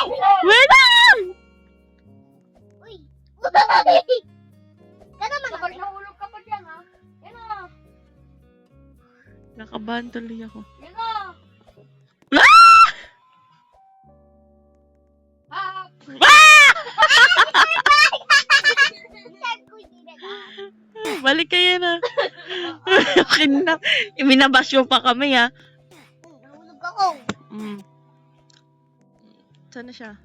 Wait lang! Uy! Ka naman Kapag nahulog ka pa dyan, ha? Yan na. Nakabahan tuloy ako. Yan na. Ah! Ah! Balik kayo na. Kinak. Iminabasyo pa kami, ha? Nahulog ako. Mm. Saan na siya?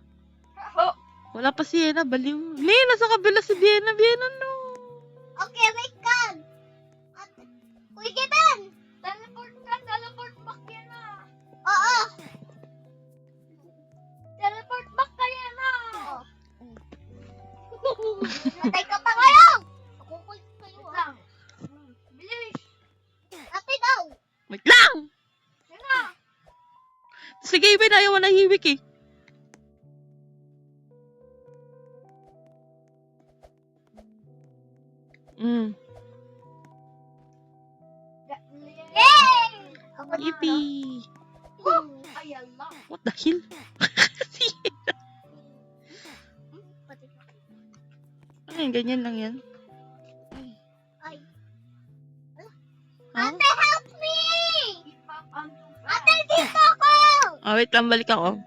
Oh! Wala pa si Diana, baliw. Ni, nasa kabila si Diana. Diana, no. Okay, wait ka. Uy, Kevin! Teleport ka! Teleport back yan na! Oo. Teleport back ka yan na! Matay ka pa ngayon. Ako ko sa'yo, Wait ah. lang. Bilis! Ate daw. Wait lang! Yan na! Sige, Iben, ayaw na hiwik, eh. Mm. Yay! Ako na. Yippee! Ayan lang. What the hell? Ay, ganyan lang yan. Ay. Ah? Ate, help me! Ipapanto ka. Ate, dito ako! Ah, wait lang, balik ako.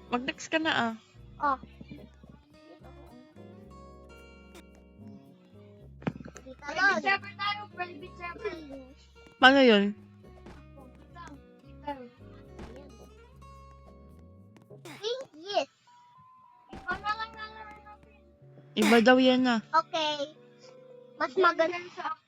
Mag-next ka na, ah. Oh. Dito Private lang. server tayo. Private server. Paano yun? Wait lang. Dito. Yes. Iba na lang nalaro natin. Iba daw yan, ah. Okay. Mas maganda. Sa